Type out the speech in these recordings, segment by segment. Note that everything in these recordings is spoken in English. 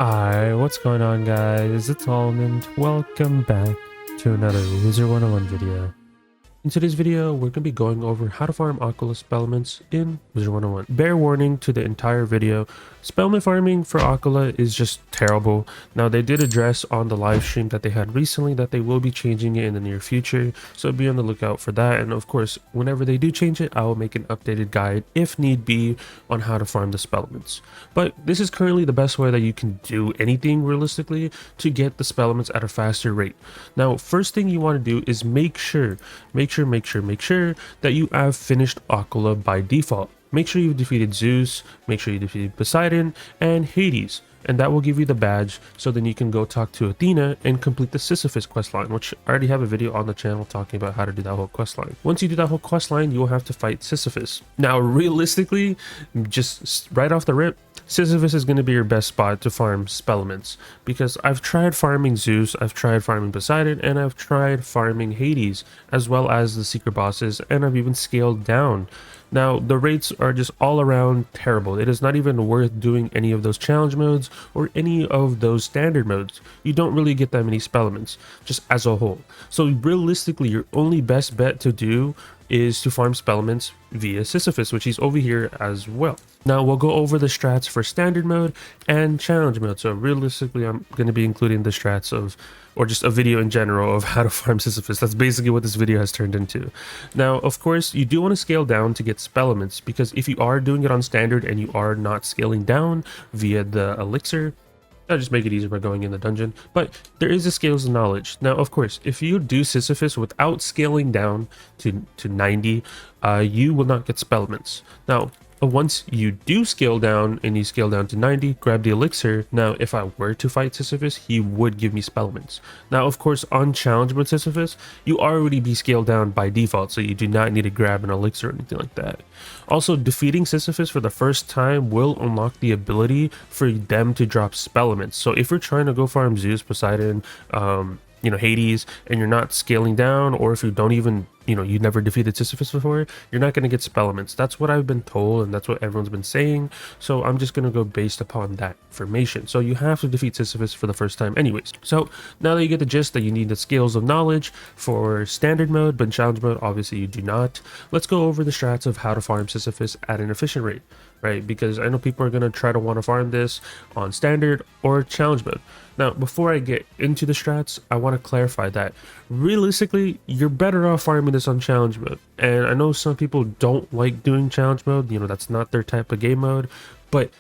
Hi, what's going on guys? It's Almond. Welcome back to another Wizard101 video. In today's video, we're going to be going over how to farm Aquila Spellements in Wizard101. Bear warning to the entire video, Spellment farming for Aquila is just terrible. Now they did address on the live stream that they had recently that they will be changing it in the near future, so be on the lookout for that. And of course, whenever they do change it, I will make an updated guide if need be on how to farm the Spellements. But this is currently the best way that you can do anything realistically to get the Spellements at a faster rate. Now, first thing you want to do is make sure that you have finished Aquila by default. Make sure you've defeated Zeus, make sure you defeated Poseidon, and Hades, and that will give you the badge, so then you can go talk to Athena and complete the Sisyphus questline, which I already have a video on the channel talking about how to do that whole questline. Once you do that whole questline, you will have to fight Sisyphus. Now, realistically, just right off the rip, Sisyphus is going to be your best spot to farm Spellements, because I've tried farming Zeus, I've tried farming Poseidon, and I've tried farming Hades, as well as the secret bosses, and I've even scaled down. Now, the rates are just all around terrible. It is not even worth doing any of those challenge modes or any of those standard modes. You don't really get that many Spellements, just as a whole. So realistically, your only best bet to do is to farm Spellements via Sisyphus, which is over here as well. Now we'll go over the strats for standard mode and challenge mode. So realistically, I'm going to be including the strats of, or just a video in general of how to farm Sisyphus. That's basically what this video has turned into. Now, of course, you do want to scale down to get Spellements, because if you are doing it on standard and you are not scaling down via the elixir, I'll just make it easier by going in the dungeon. But there is a scales of knowledge. Now, of course, if you do Sisyphus without scaling down to 90, you will not get Spellements. Now, once you do scale down and you scale down to 90, grab the elixir. Now, if I were to fight Sisyphus, he would give me Spellements. Now, of course, on challenge mode Sisyphus, you already be scaled down by default, so you do not need to grab an elixir or anything like that. Also, defeating Sisyphus for the first time will unlock the ability for them to drop Spellements. So if you're trying to go farm Zeus, Poseidon, Hades, and you're not scaling down, or if you don't even, you never defeated Sisyphus before, you're not going to get Spellements. That's what I've been told, and that's what everyone's been saying, so I'm just going to go based upon that information. So you have to defeat Sisyphus for the first time anyways. So now that you get the gist that you need the scales of knowledge for standard mode, but in challenge mode, obviously you do not, let's go over the strats of how to farm Sisyphus at an efficient rate, right? Because I know people are going to try to want to farm this on standard or challenge mode. Now, before I get into the strats, I want to clarify that realistically, you're better off farming this on challenge mode. And I know some people don't like doing challenge mode, that's not their type of game mode, but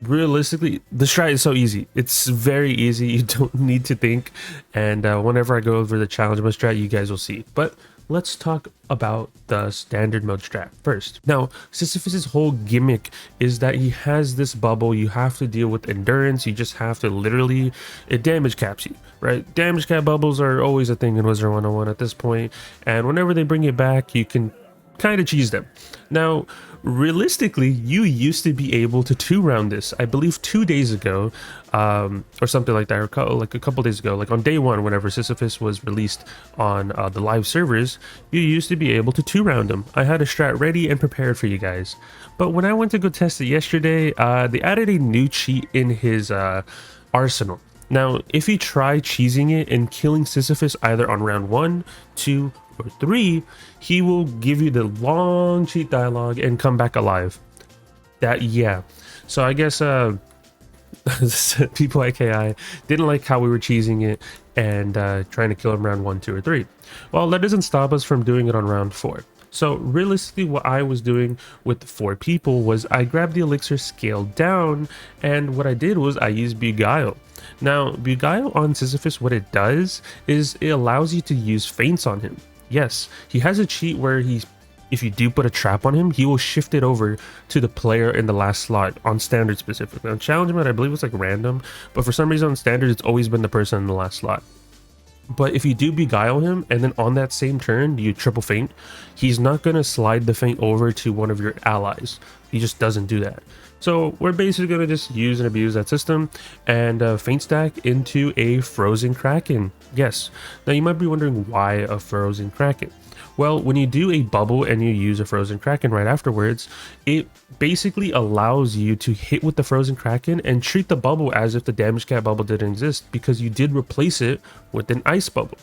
realistically, the strat is so easy. It's very easy. You don't need to think. And whenever I go over the challenge mode strat, you guys will see. But let's talk about the standard mode strat first. Now, Sisyphus's whole gimmick is that he has this bubble. You have to deal with endurance. You just have to literally, it damage caps you, right? Damage cap bubbles are always a thing in Wizard101 at this point, and whenever they bring it back, you can kind of cheese them. Now, realistically, you used to be able to 2-round this, I believe 2 days ago, or something like that, or like a couple days ago, like on day 1, whenever Sisyphus was released on the live servers, you used to be able to 2-round them. I had a strat ready and prepared for you guys, but when I went to go test it yesterday, they added a new cheat in his arsenal. Now, if you try cheesing it and killing Sisyphus either on round 1, 2, or 3, he will give you the long cheat dialogue and come back alive. So I guess people at KI didn't like how we were cheesing it and trying to kill him round 1, 2, or 3. Well, that doesn't stop us from doing it on round 4. So realistically, what I was doing with the 4 people was I grabbed the elixir, scaled down, and what I did was I used Beguile. Now, Beguile on Sisyphus, what it does is it allows you to use feints on him. Yes, he has a cheat where if you do put a trap on him, he will shift it over to the player in the last slot on standard specifically. On challenge mode, I believe it's like random, but for some reason on standard, it's always been the person in the last slot. But if you do Beguile him, and then on that same turn, you triple feint, he's not going to slide the feint over to one of your allies. He just doesn't do that. So we're basically going to just use and abuse that system and feint stack into a frozen Kraken. Yes. Now you might be wondering why a frozen Kraken. Well, when you do a bubble and you use a Frozen Kraken right afterwards, it basically allows you to hit with the Frozen Kraken and treat the bubble as if the Damage Cat bubble didn't exist, because you did replace it with an Ice bubble.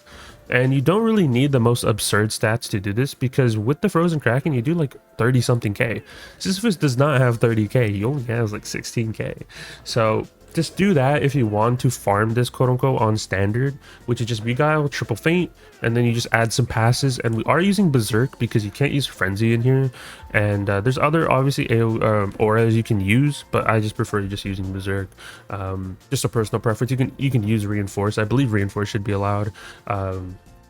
And you don't really need the most absurd stats to do this, because with the Frozen Kraken, you do like 30 something K. Sisyphus does not have 30K, he only has like 16K. So just do that if you want to farm this quote unquote on standard, which is just Beguile, Triple Feint, and then you just add some passes. And we are using Berserk because you can't use Frenzy in here. And there's other obviously auras you can use, but I just prefer just using Berserk. Just a personal preference. You can use Reinforce. I believe Reinforce should be allowed.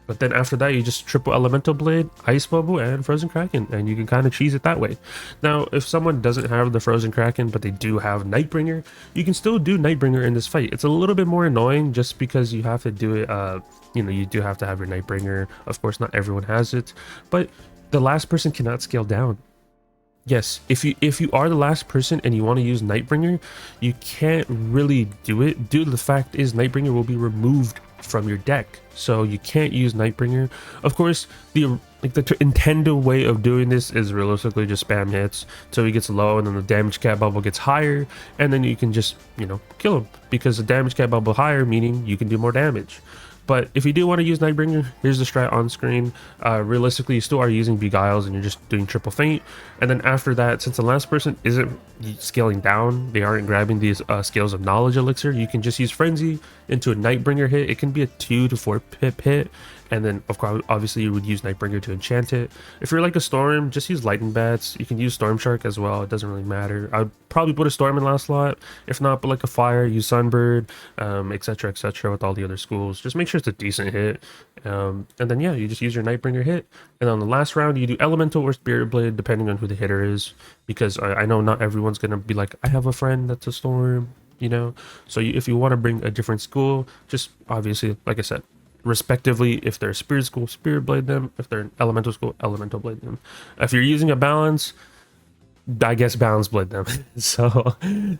But then after that, you just triple Elemental Blade, Ice Bubble, and Frozen Kraken, and you can kind of cheese it that way. Now, if someone doesn't have the Frozen Kraken, but they do have Nightbringer, you can still do Nightbringer in this fight. It's a little bit more annoying just because you have to do it, you know, you do have to have your Nightbringer. Of course, not everyone has it, but the last person cannot scale down. Yes, if you are the last person and you want to use Nightbringer, you can't really do it. Due to the fact is Nightbringer will be removed from your deck, so you can't use Nightbringer. Of course, the intended way of doing this is realistically just spam hits till he gets low, and then the Damage Cat bubble gets higher, and then you can just, you know, kill him, because the Damage Cat bubble higher meaning you can do more damage. But if you do want to use Nightbringer, here's the strat on screen. Realistically, you still are using Beguiles and you're just doing Triple Feint. And then after that, since the last person isn't scaling down, they aren't grabbing these Scales of Knowledge elixir, you can just use Frenzy into a Nightbringer hit. It can be a 2 to 4 pip hit. And then, of course, obviously you would use Nightbringer to enchant it. If you're like a Storm, just use Lightning Bats. You can use Storm Shark as well. It doesn't really matter. I'd probably put a Storm in last slot. If not, put like a Fire, use Sunbird, etc, etc, with all the other schools. Just make sure it's a decent hit. And then, yeah, you just use your Nightbringer hit. And on the last round, you do Elemental or Spirit Blade, depending on who the hitter is. Because I know not everyone's going to be like, I have a friend that's a Storm, you know? So if you want to bring a different school, just obviously, like I said, respectively, if they're Spirit School, Spirit Blade them. If they're Elemental School, Elemental Blade them. If you're using a balance, I guess Balance Blade them. So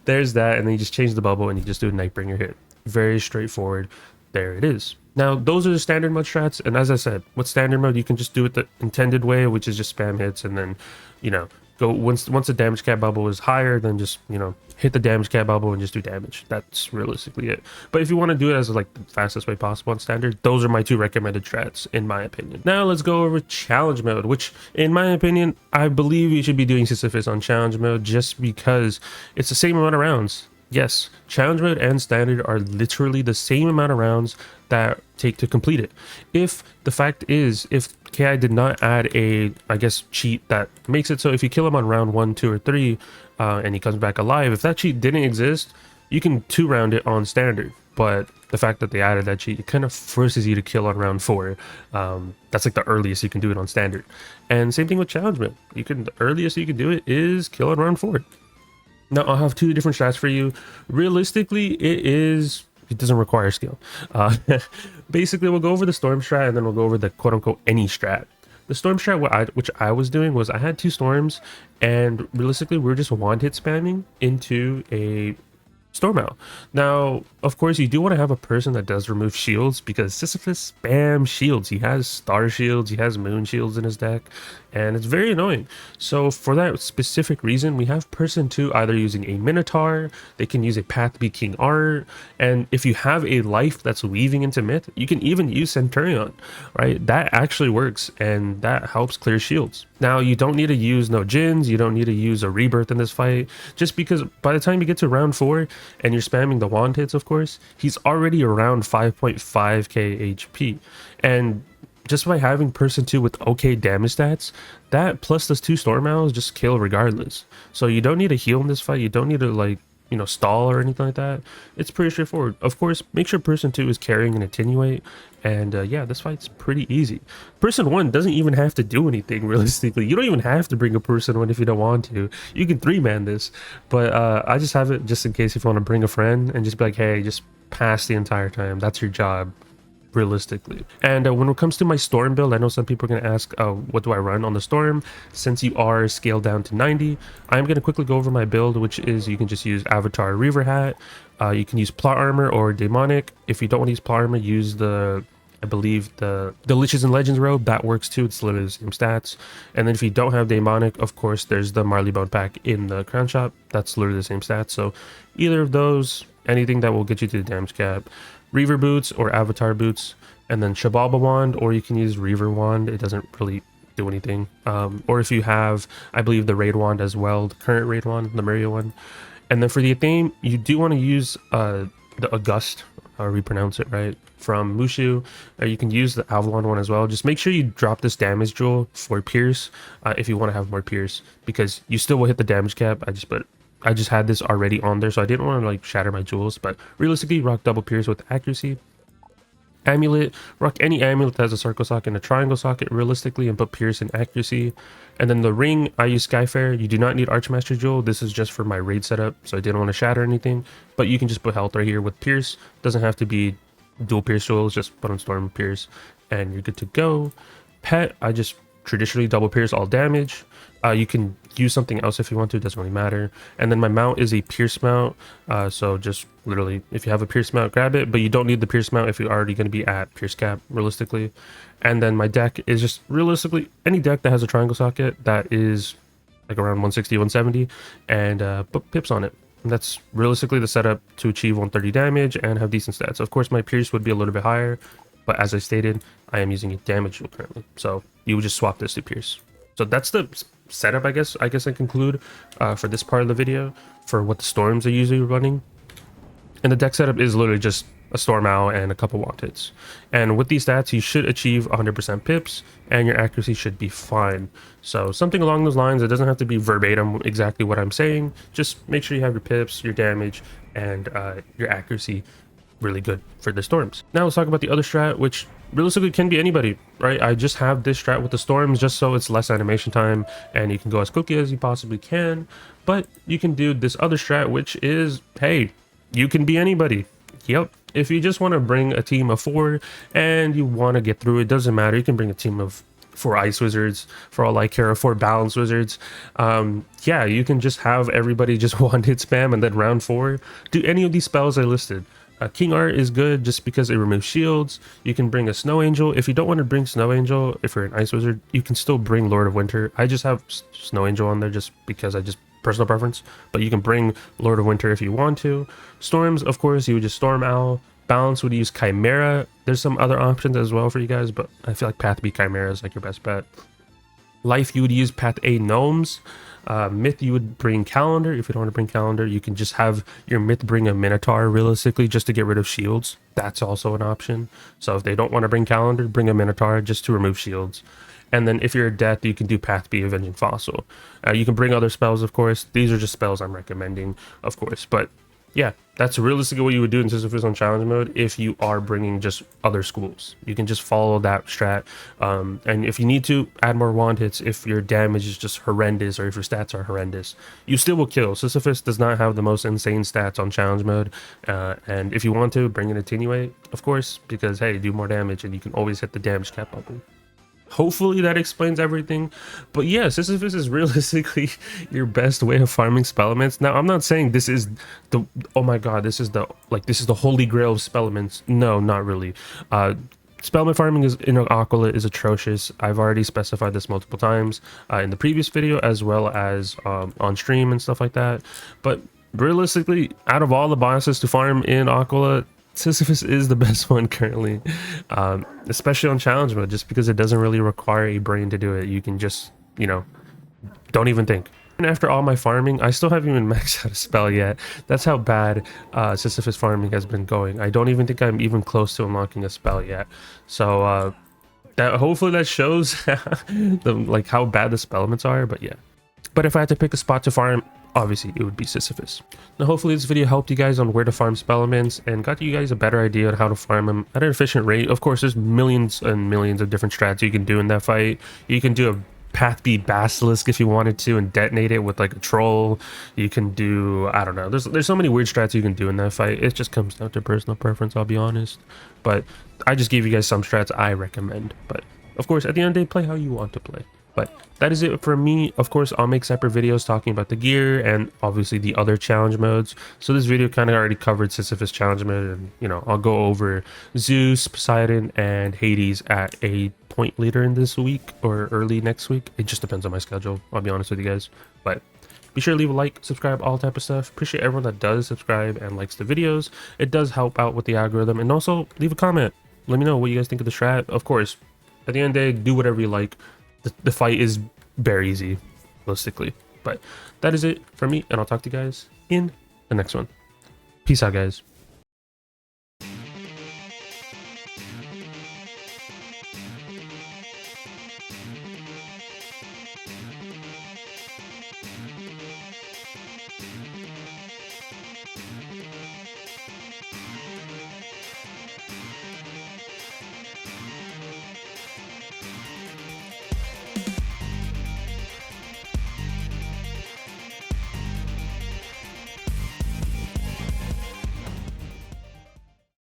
there's that, and then you just change the bubble and you just do a Nightbringer hit. Very straightforward. There it is. Now, those are the standard mode strats, and as I said, with standard mode, you can just do it the intended way, which is just spam hits, and then, you know, go once the Damage Cat bubble is higher, then just, you know, hit the Damage Cat bubble and just do damage. That's realistically it. But if you want to do it as like the fastest way possible on standard, those are my 2 recommended strats in my opinion. Now let's go over challenge mode, which in my opinion, I believe you should be doing Sisyphus on challenge mode, just because it's the same amount of rounds. Yes, challenge mode and standard are literally the same amount of rounds that take to complete it. If the fact is, if KI did not add a, I guess, cheat that makes it so if you kill him on round 1, 2, or 3, and he comes back alive, if that cheat didn't exist, you can 2-round it on standard. But the fact that they added that cheat, it kind of forces you to kill on round 4. That's like the earliest you can do it on standard. And same thing with challenge mode. The earliest you can do it is kill on round 4. Now I'll have 2 different strats for you. Realistically, it doesn't require skill. Basically, we'll go over the Storm strat, and then we'll go over the quote-unquote any strat. The Storm strat, which I was doing, was I had 2 Storms, and realistically, we were just one-hit spamming into a Storm Owl. Now, of course, you do want to have a person that does remove shields, because Sisyphus spams shields. He has star shields, he has moon shields in his deck, and it's very annoying. So for that specific reason, we have person 2 either using a Minotaur, they can use a Path to be King art, and if you have a life that's weaving into myth, you can even use Centurion, right? That actually works, and that helps clear shields. Now, you don't need to use no Jins, you don't need to use a Rebirth in this fight, just because by the time you get to round 4, and you're spamming the wand hits, of course, he's already around 5.5k HP. And just by having person 2 with okay damage stats, that plus those 2 Storm Owls just kill regardless. So you don't need to heal in this fight, you don't need to, like, you know, stall or anything like that. It's pretty straightforward. Of course, make sure person 2 is carrying an attenuate, and yeah, this fight's pretty easy. Person 1 doesn't even have to do anything realistically. You don't even have to bring a person 1 if you don't want to. You can 3-man this, but I just have it just in case if you want to bring a friend and just be like, hey, just pass the entire time. That's your job, realistically. And when it comes to my Storm build, I know some people are going to ask, what do I run on the Storm? Since you are scaled down to 90, I'm going to quickly go over my build, which is you can just use Avatar Reaver Hat. You can use Plot Armor or Demonic. If you don't want to use Plot Armor, use the I believe the Liches and Legends robe, that works too. It's literally the same stats. And then if you don't have Daemonic, of course, there's the Marleybone pack in the crown shop. That's literally the same stats. So either of those, anything that will get you to the damage cap. Reaver boots or Avatar boots, and then Shababa wand, or you can use Reaver wand. It doesn't really do anything. Or if you have, I believe, the Raid wand as well, the current Raid wand, the Mario one. And then for the Athame, you do want to use the August, or we pronounce it right, from Mushu. You can use the Avalon one as well. Just make sure you drop this damage jewel for Pierce if you want to have more Pierce, because you still will hit the damage cap. I just had this already on there, so I didn't want to like shatter my jewels. But realistically, rock double Pierce with accuracy. Amulet, rock any amulet that has a circle socket and a triangle socket realistically, and put Pierce in accuracy. And then the ring, I use Skyfair. You do not need Archmaster Jewel. This is just for my raid setup, so I didn't want to shatter anything. But you can just put health right here with Pierce. Doesn't have to be dual Pierce jewels, just put on Storm Pierce and you're good to go. Pet, I just traditionally double Pierce all damage. You can use something else if you want to, it doesn't really matter. And then my mount is a Pierce mount, so just literally if you have a Pierce mount, grab it, but you don't need the Pierce mount if you're already going to be at Pierce cap realistically. And then my deck is just realistically any deck that has a triangle socket that is like around 160 170, and put pips on it. And that's realistically the setup to achieve 130 damage and have decent stats. Of course my Pierce would be a little bit higher, but as I stated, I am using a damage tool currently, so you would just swap this to Pierce. So that's the setup, I guess I conclude for this part of the video for what the storms are usually running. And the deck setup is literally just a Storm Owl and a couple wand hits. And with these stats, you should achieve 100% pips and your accuracy should be fine. So something along those lines. It doesn't have to be verbatim exactly what I'm saying. Just make sure you have your pips, your damage, and your accuracy really good for the storms. Now let's talk about the other strat, which realistically can be anybody, right? I just have this strat with the storms just so it's less animation time and you can go as quickly as you possibly can. But you can do this other strat, which is, hey, you can be anybody. Yep. If you just want to bring a team of 4 and you want to get through, it doesn't matter. You can bring a team of 4 ice wizards, for all I care, 4 balance wizards. Yeah, you can just have everybody just one hit spam, and then round 4 do any of these spells I listed. King Art is good just because it removes shields. You can bring a Snow Angel. If you don't want to bring Snow Angel, if you're an Ice Wizard, you can still bring Lord of Winter. I just have Snow Angel on there just because personal preference, but you can bring Lord of Winter if you want to. Storms, of course, you would just Storm Owl. Balance would use Chimera. There's some other options as well for you guys, but I feel like Path B Chimera is like your best bet. Life, you would use Path A Gnomes. Myth, you would bring Calendar. If you don't want to bring Calendar, you can just have your Myth bring a Minotaur realistically just to get rid of shields. That's also an option. So if they don't want to bring Calendar, bring a Minotaur just to remove shields. And then if you're a Death, you can do Path B Avenging Fossil. You can bring other spells, of course. These are just spells I'm recommending, of course. But yeah, that's realistically what you would do in Sisyphus on challenge mode if you are bringing just other schools. You can just follow that strat. And if you need to, add more wand hits if your damage is just horrendous or if your stats are horrendous. You still will kill. Sisyphus does not have the most insane stats on challenge mode. And if you want to, bring an Attenuate, of course, because, hey, do more damage and you can always hit the damage cap button. Hopefully that explains everything. But yeah, Sisyphus is realistically your best way of farming Spellements. Now I'm not saying this is the, oh my god, this is the holy grail of Spellements. No, not really. Spellment farming in Aquila is atrocious. I've already specified this multiple times in the previous video, as well as on stream and stuff like that. But realistically, out of all the bosses to farm in Aquila, Sisyphus is the best one currently, especially on challenge mode, just because it doesn't really require a brain to do it. You can just, you know, don't even think. And after all my farming, I still haven't even maxed out a spell yet. That's how bad Sisyphus farming has been going. I don't even think I'm even close to unlocking a spell yet. So that hopefully that shows like how bad the Spellements are. But yeah, but if I had to pick a spot to farm, obviously it would be Sisyphus. Now hopefully this video helped you guys on where to farm Spellements and got you guys a better idea on how to farm them at an efficient rate. Of course, there's millions and millions of different strats you can do in that fight. You can do a Path B Basilisk if you wanted to and detonate it with like a troll. You can do, I don't know, there's so many weird strats you can do in that fight. It just comes down to personal preference, I'll be honest. But I just gave you guys some strats I recommend. But of course, at the end of the day, play how you want to play. But that is it for me. Of course, I'll make separate videos talking about the gear and obviously the other challenge modes. So this video kind of already covered Sisyphus challenge mode, and you know, I'll go over Zeus, Poseidon, and Hades at a point later in this week or early next week. It just depends on my schedule, I'll be honest with you guys. But be sure to leave a like, subscribe, all type of stuff. Appreciate everyone that does subscribe and likes the videos. It does help out with the algorithm. And also leave a comment. Let me know what you guys think of the strat. Of course, at the end of the day, do whatever you like. The fight is very easy, realistically. But that is it for me, and I'll talk to you guys in the next one. Peace out, guys.